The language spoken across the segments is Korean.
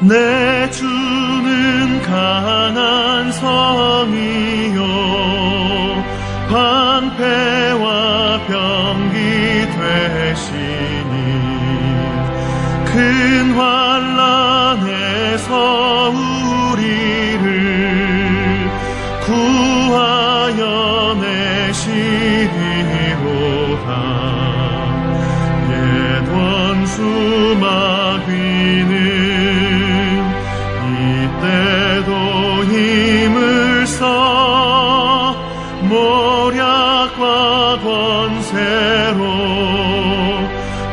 내 주는 강한 성이요 방패와 병기 되시니 큰 환난에서 우리를 구하여 내시리로다. 옛 원수 마귀는 이때도 힘을 써 모략과 권세로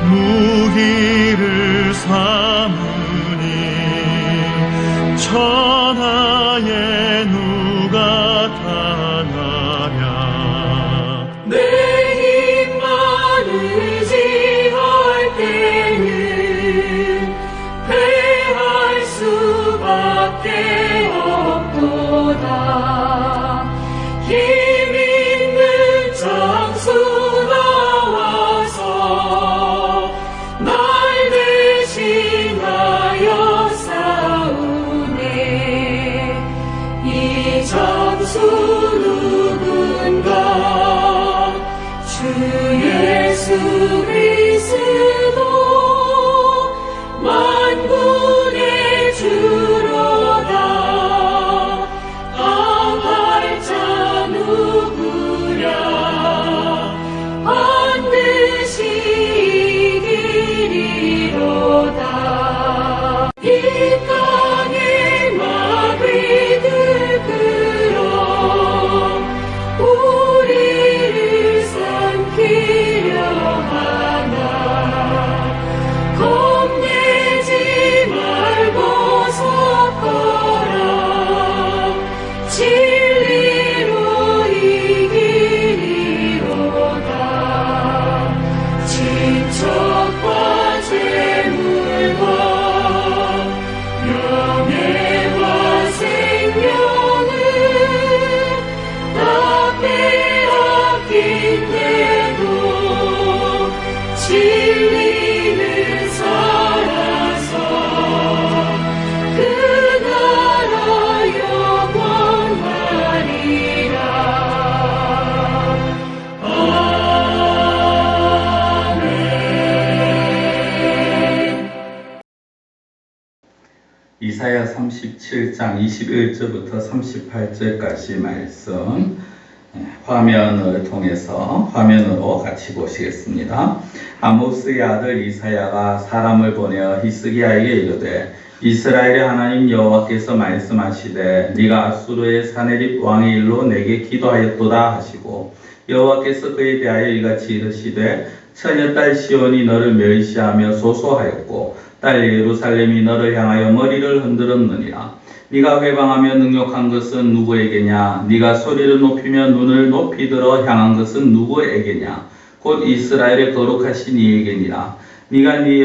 무기를 삼으니 천하에 누가 당하랴. 내 힘만 의지할 때는 패할 수밖에 없도다. 힘 있는 장수 나와서 날 대신하여 싸우네. 이 장수 누군가? 주 예수 그리스도 만군의 주로다. 강할 자 누구랴? 반드시 이기리로다. 이 땅의 마귀들 그럼 우리를 삼키려 하나. 겁내지 말고 섰거라. 진리로 이기리로다. 친척과 재물과 명예와 생명을 다 빼앗긴데도 진리는 살아서 그 나라 영원하리라. 아멘. 이사야 37장 21절부터 38절까지 말씀 화면으로 같이 보시겠습니다. 아모스의 아들 이사야가 사람을 보내어 히스기야에게 이르되 이스라엘의 하나님 여호와께서 말씀하시되 네가 아수르의 사네립 왕의 일로 내게 기도하였도다 하시고 여호와께서 그에 대하여 이같이 이르시되 처녀딸 시온이 너를 멸시하며 소소하였고 딸 예루살렘이 너를 향하여 머리를 흔들었느니라. 네가 회방하며 능욕한 것은 누구에게냐? 네가 소리를 높이며 눈을 높이 들어 향한 것은 누구에게냐? 곧 이스라엘의 거룩하신 이에게니라. 네가 네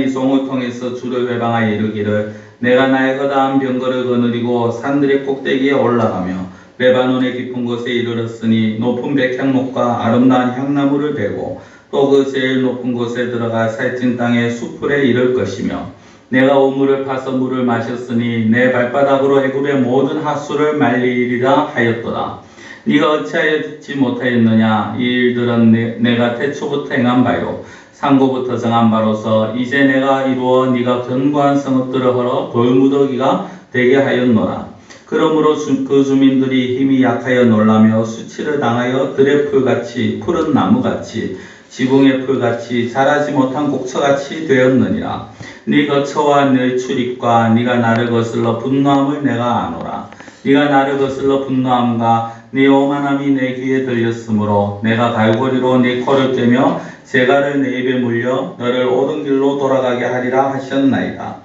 송을 통해서 주를 회방하여 이르기를 내가 나의 허다한 병거를 거느리고 산들의 꼭대기에 올라가며 레바논의 깊은 곳에 이르렀으니 높은 백향목과 아름다운 향나무를 베고 또 그 제일 높은 곳에 들어가 살찐 땅의 수풀에 이를 것이며 내가 우물을 파서 물을 마셨으니 내 발바닥으로 애굽의 모든 하수를 말리리라 하였도다. 네가 어찌하여 듣지 못하였느냐? 이 일들은 내가 태초부터 행한 바요 상고부터 정한 바로서 이제 내가 이루어 네가 견고한 성읍들을 헐어 돌무더기가 되게 하였노라. 그러므로 그 주민들이 힘이 약하여 놀라며 수치를 당하여 들의 풀같이 푸른 나무같이 지붕의 풀같이 자라지 못한 곡처같이 되었느니라. 네 거처와 네 출입과 네가 나를 거슬러 분노함을 내가 아노라. 네가 나를 거슬러 분노함과 네 오만함이 내 귀에 들렸으므로 내가 갈고리로 네 코를 꿰며 재갈을 내 입에 물려 너를 옳은 길로 돌아가게 하리라 하셨나이다.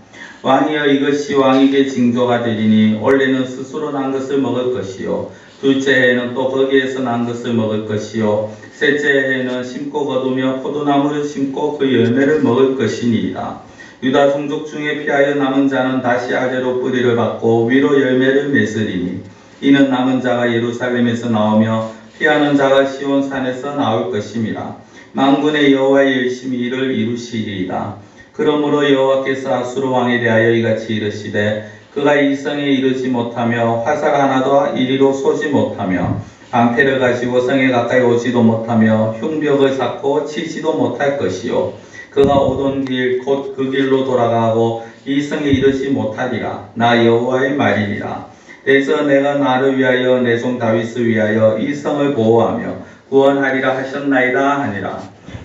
왕이여 이것이 왕에게 징조가 되리니 원래는 스스로 난 것을 먹을 것이요 둘째 해에는 또 거기에서 난 것을 먹을 것이요 셋째 해에는 심고 거두며 포도나무를 심고 그 열매를 먹을 것이니이다. 유다 종족 중에 피하여 남은 자는 다시 아래로 뿌리를 받고 위로 열매를 맺으리니 이는 남은 자가 예루살렘에서 나오며 피하는 자가 시온산에서 나올 것임이라. 만군의 여호와의 열심히 이를 이루시리이다. 그러므로 여호와께서 아수르 왕에 대하여 이같이 이르시되 그가 이 성에 이르지 못하며 화살 하나도 이리로 쏘지 못하며 방패를 가지고 성에 가까이 오지도 못하며 흉벽을 쌓고 치지도 못할 것이요 그가 오던 길 곧 그 길로 돌아가고 이 성에 이르지 못하리라. 나 여호와의 말이니라. 그래서 내가 나를 위하여 내 종 다윗을 위하여 이 성을 보호하며 구원하리라 하셨나이다 하니라.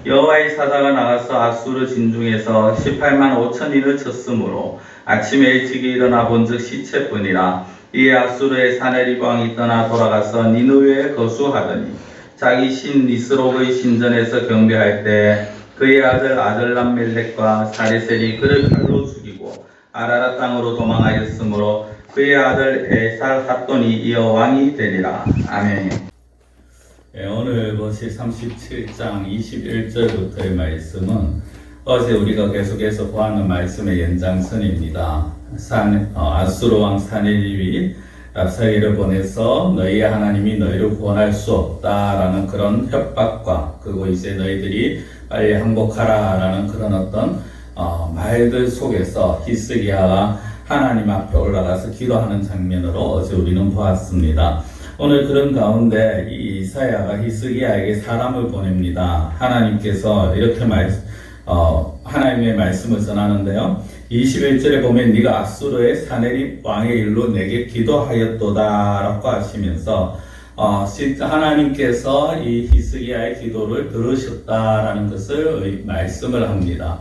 여호와의 사자가 나가서 아수르 진중에서 18만 5천인을 쳤으므로 아침에 일찍이 일어나 본즉 시체뿐이라. 이에 아수르의 사네립 왕이 떠나 돌아가서 니느웨에 거수하더니 자기 신 니스록의 신전에서 경배할 때 그의 아들 아들람멜렉과 사레셀이 그를 칼로 죽이고 아라라 땅으로 도망하였으므로 그의 아들 에살핫돈이 이어 왕이 되리라. 아멘. 오늘 보실 37장 21절부터의 말씀은 어제 우리가 계속해서 보았는 말씀의 연장선입니다. 아수르 왕 사네립이 랍사게를 보내서 너희의 하나님이 너희를 구원할 수 없다라는 그런 협박과 그리고 이제 너희들이 빨리 항복하라라는 그런 어떤 말들 속에서 히스기야가 하나님 앞에 올라가서 기도하는 장면으로 어제 우리는 보았습니다. 오늘 그런 가운데 이 이사야가 히스기야에게 사람을 보냅니다. 하나님께서 이렇게 하나님의 말씀을 전하는데요. 21절에 보면 네가 아수르의 사네립 왕의 일로 내게 기도하였도다 라고 하시면서 하나님께서 이 히스기야의 기도를 들으셨다라는 것을 말씀을 합니다.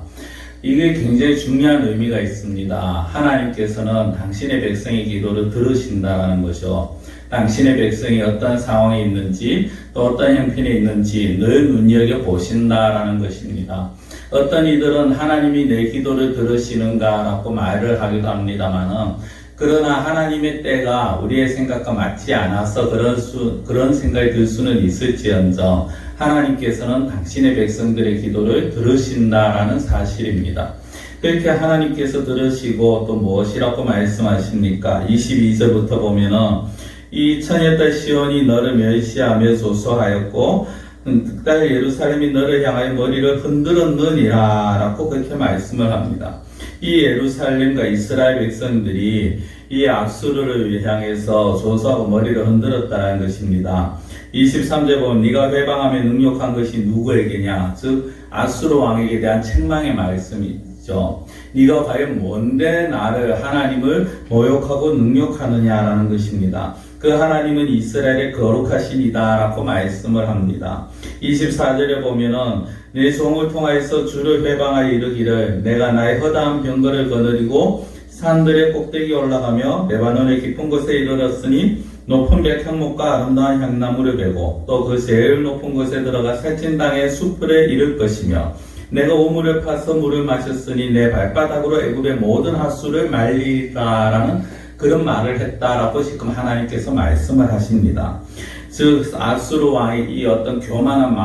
이게 굉장히 중요한 의미가 있습니다. 하나님께서는 당신의 백성의 기도를 들으신다라는 것이요. 당신의 백성이 어떤 상황에 있는지 또 어떤 형편에 있는지 늘 눈여겨보신다라는 것입니다. 어떤 이들은 하나님이 내 기도를 들으시는가라고 말을 하기도 합니다만은 그러나 하나님의 때가 우리의 생각과 맞지 않아서 그런 생각이 들 수는 있을지언정 하나님께서는 당신의 백성들의 기도를 들으신다라는 사실입니다. 그렇게 하나님께서 들으시고 또 무엇이라고 말씀하십니까? 22절부터 보면은 이 처녀딸 시온이 너를 멸시하며 조소하였고 딸 예루살렘이 너를 향하여 머리를 흔들었느니라 라고 그렇게 말씀을 합니다. 이 예루살렘과 이스라엘 백성들이 이 아수르를 향해서 조소하고 머리를 흔들었다는 것입니다. 23절 보면 네가 회방하며 능욕한 것이 누구에게냐? 즉 아수르 왕에게 대한 책망의 말씀이죠. 네가 과연 뭔데 나를 하나님을 모욕하고 능욕하느냐라는 것입니다. 그 하나님은 이스라엘의 거룩하신 이다 라고 말씀을 합니다. 24절에 보면은 내 종을 통하여서 주를 회방하여 이르기를 내가 나의 허다한 병거를 거느리고 산들의 꼭대기에 올라가며 레바논의 깊은 곳에 이르렀으니 높은 백향목과 아름다운 향나무를 베고 또 그 제일 높은 곳에 들어가 살찐 땅의 숲을 이를 것이며 내가 우물을 파서 물을 마셨으니 내 발바닥으로 애굽의 모든 하수를 말리라라는 그런 말을 했다라고 지금 하나님께서 말씀을 하십니다. 즉 아수르 왕이 이 어떤 교만한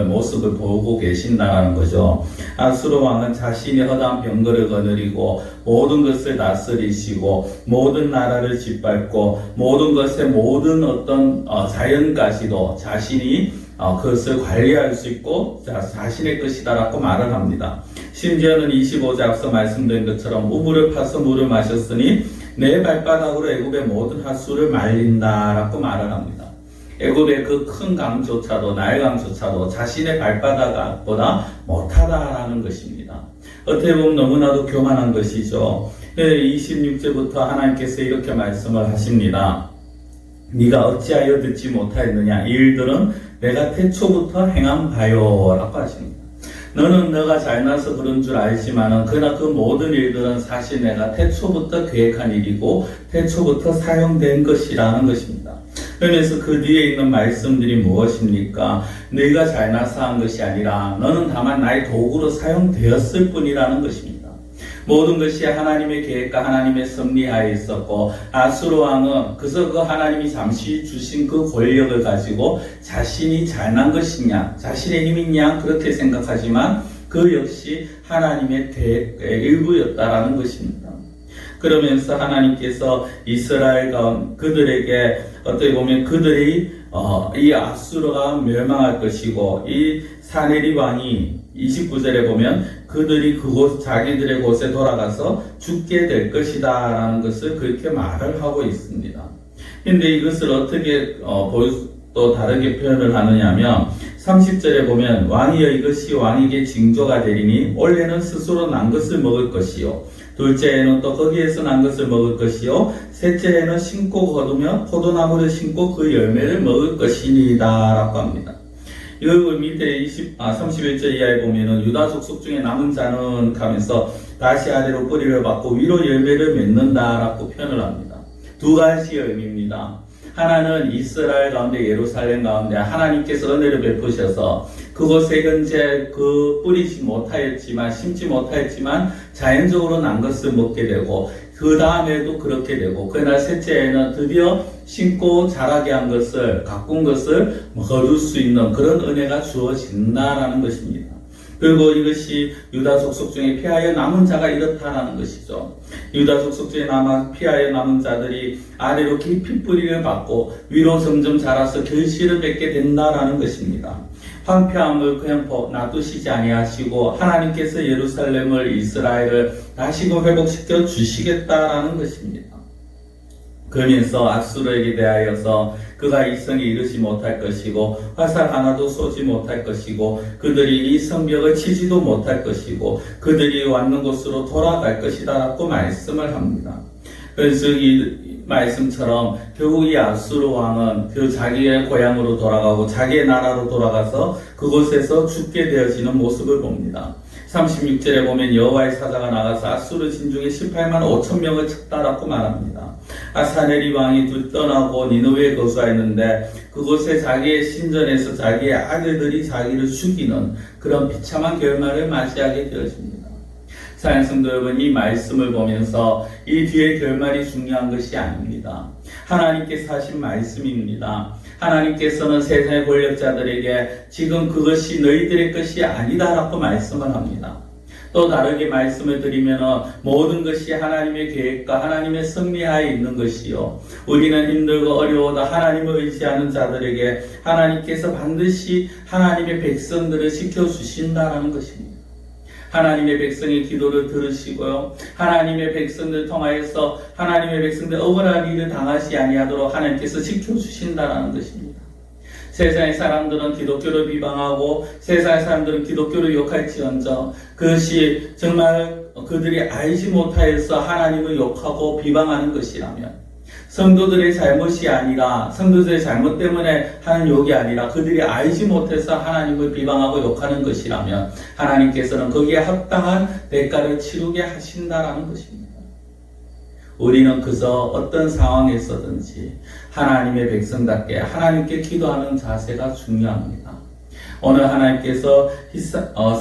모습을 보고 계신다라는 거죠. 아수르 왕은 자신이 허다한 병거를 거느리고 모든 것을 다스리시고 모든 나라를 짓밟고 모든 것의 모든 어떤 자연까지도 자신이 그것을 관리할 수 있고 자신의 것이다라고 말을 합니다. 심지어는 25절 앞서 말씀드린 것처럼 우물을 파서 물을 마셨으니 내 발바닥으로 애굽의 모든 하수를 말린다라고 말을 합니다. 애굽의 그 큰 강조차도 나일강조차도 자신의 발바닥보다 못하다라는 것입니다. 어떻게 보면 너무나도 교만한 것이죠. 26절부터 하나님께서 이렇게 말씀을 하십니다. 네가 어찌하여 듣지 못하였느냐? 이 일들은 내가 태초부터 행한 바요 라고 하십니다. 너는 너가 잘나서 그런 줄 알지만은 그러나 그 모든 일들은 사실 내가 태초부터 계획한 일이고 태초부터 사용된 것이라는 것입니다. 그래서 그 뒤에 있는 말씀들이 무엇입니까? 너희가 잘나서 한 것이 아니라 너는 다만 나의 도구로 사용되었을 뿐이라는 것입니다. 모든 것이 하나님의 계획과 하나님의 섭리하에 있었고 아수르 왕은 그래서 그 하나님이 잠시 주신 그 권력을 가지고 자신이 잘난 것이냐 자신의 힘이냐 그렇게 생각하지만 그 역시 하나님의 계획의 일부였다라는 것입니다. 그러면서 하나님께서 이스라엘 그들에게 어떻게 보면 그들이 이 아수르가 멸망할 것이고 이 사네립 왕이 29절에 보면 그들이 그곳 자기들의 곳에 돌아가서 죽게 될 것이다 라는 것을 그렇게 말을 하고 있습니다. 근데 이것을 어떻게 또 다르게 표현을 하느냐면 30절에 보면 왕이여 이것이 왕에게 징조가 되리니 올해는 스스로 난 것을 먹을 것이요 둘째에는 또 거기에서 난 것을 먹을 것이요 셋째에는 심고 거두며 포도나무를 심고 그 열매를 먹을 것이니이다 라고 합니다. 이 밑에 31절 이하에 보면은 유다 족속 중에 남은 자는 하면서 다시 아래로 뿌리를 받고 위로 열매를 맺는다 라고 표현을 합니다. 두 가지의 의미입니다. 하나는 이스라엘 가운데 예루살렘 가운데 하나님께서 은혜를 베푸셔서 그곳에 현재 뿌리지 못하였지만 심지 못하였지만 자연적으로 난 것을 먹게 되고 그 다음에도 그렇게 되고 그러나 셋째에는 드디어 심고 자라게 한 것을 가꾼 것을 거둘 수 있는 그런 은혜가 주어진다라는 것입니다. 그리고 이것이 유다 족속 중에 피하여 남은 자가 이렇다라는 것이죠. 유다 족속 중에 피하여 남은 자들이 아래로 깊이 뿌리를 받고 위로 점점 자라서 결실을 맺게 된다라는 것입니다. 황폐함을 그냥 놔두시지 아니하시고 하나님께서 예루살렘을 이스라엘을 다시금 회복시켜 주시겠다라는 것입니다. 그러면서 앗수르에게 대하여서 그가 이 성에 이르지 못할 것이고 화살 하나도 쏘지 못할 것이고 그들이 이 성벽을 치지도 못할 것이고 그들이 왔는 곳으로 돌아갈 것이다 라고 말씀을 합니다. 그래서 이 말씀처럼 결국 이 앗수르 왕은 그 자기의 고향으로 돌아가고 자기의 나라로 돌아가서 그곳에서 죽게 되어지는 모습을 봅니다. 36절에 보면 여호와의 사자가 나가서 앗수르 진중에 18만 5천 명을 쳤다라고 말합니다. 아사네리 왕이 떠나고 니느웨에 거주하였는데 그곳에 자기의 신전에서 자기의 아들들이 자기를 죽이는 그런 비참한 결말을 맞이하게 되어집니다. 사랑하는 성도 여러분, 이 말씀을 보면서 이 뒤의 결말이 중요한 것이 아닙니다. 하나님께서 하신 말씀입니다. 하나님께서는 세상의 권력자들에게 지금 그것이 너희들의 것이 아니다라고 말씀을 합니다. 또 다르게 말씀을 드리면 모든 것이 하나님의 계획과 하나님의 섭리하에 있는 것이요 우리는 힘들고 어려워도 하나님을 의지하는 자들에게 하나님께서 반드시 하나님의 백성들을 지켜주신다라는 것입니다. 하나님의 백성의 기도를 들으시고요. 하나님의 백성들 통하여서 하나님의 백성들 억울한 일을 당하지 아니하도록 하나님께서 지켜주신다라는 것입니다. 세상의 사람들은 기독교를 비방하고 세상의 사람들은 기독교를 욕할지언정 그것이 정말 그들이 알지 못하여서 하나님을 욕하고 비방하는 것이라면 성도들의 잘못이 아니라 성도들의 잘못 때문에 하는 욕이 아니라 그들이 알지 못해서 하나님을 비방하고 욕하는 것이라면 하나님께서는 거기에 합당한 대가를 치르게 하신다라는 것입니다. 우리는 그저 어떤 상황에서든지 하나님의 백성답게 하나님께 기도하는 자세가 중요합니다. 오늘 하나님께서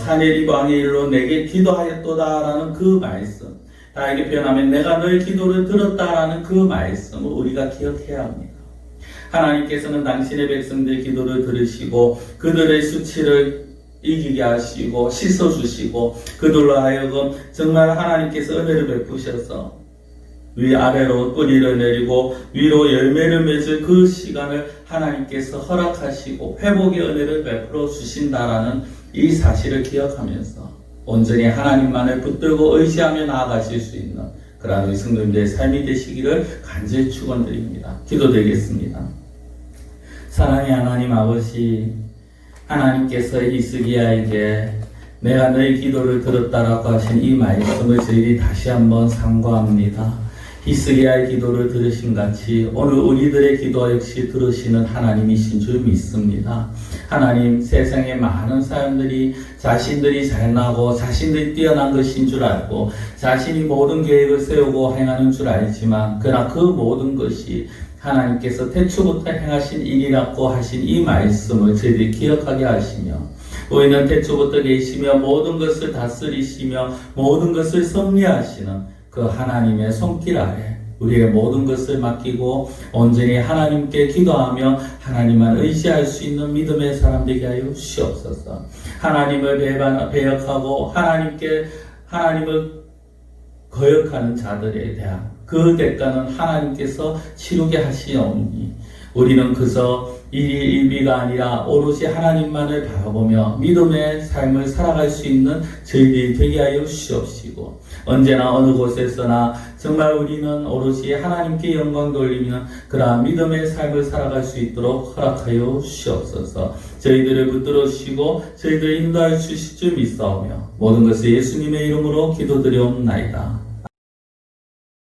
사내립 왕의 일로 내게 기도하였도다라는 그 말씀, 다르게 표현하면 내가 너의 기도를 들었다라는 그 말씀을 우리가 기억해야 합니다. 하나님께서는 당신의 백성들의 기도를 들으시고 그들의 수치를 이기게 하시고 씻어주시고 그들로 하여금 정말 하나님께서 은혜를 베푸셔서 위아래로 뿌리를 내리고 위로 열매를 맺을 그 시간을 하나님께서 허락하시고 회복의 은혜를 베풀어 주신다라는 이 사실을 기억하면서 온전히 하나님만을 붙들고 의지하며 나아가실 수 있는 그러한 우리 성도님들의 삶이 되시기를 간절히 축원드립니다. 기도드리겠습니다. 사랑의 하나님 아버지, 하나님께서 히스기야에게 내가 너의 기도를 들었다라고 하신 이 말씀을 저희들이 다시 한번 상고합니다. 히스기야의 기도를 들으신 같이 오늘 우리들의 기도 역시 들으시는 하나님이신 줄 믿습니다. 하나님, 세상에 많은 사람들이 자신들이 잘나고 자신들이 뛰어난 것인 줄 알고 자신이 모든 계획을 세우고 행하는 줄 알지만 그러나 그 모든 것이 하나님께서 태초부터 행하신 일이라고 하신 이 말씀을 저희들이 기억하게 하시며 우리는 태초부터 계시며 모든 것을 다스리시며 모든 것을 섭리하시는 그 하나님의 손길 아래 우리의 모든 것을 맡기고 온전히 하나님께 기도하며 하나님만 의지할 수 있는 믿음의 사람 되게 하여 주시옵소서. 하나님을 배역하고 하나님을 거역하는 자들에 대한 그 대가는 하나님께서 치르게 하시오니 우리는 그저 일희일비가 아니라 오롯이 하나님만을 바라보며 믿음의 삶을 살아갈 수 있는 저희들이 되게 하여 주시옵시고, 언제나 어느 곳에서나 정말 우리는 오롯이 하나님께 영광 돌리며 그러한 믿음의 삶을 살아갈 수 있도록 허락하여 주시옵소서. 저희들을 붙들어 주시고 저희들을 인도하여 주실 줄 믿사오며 모든 것을 예수님의 이름으로 기도드리옵나이다.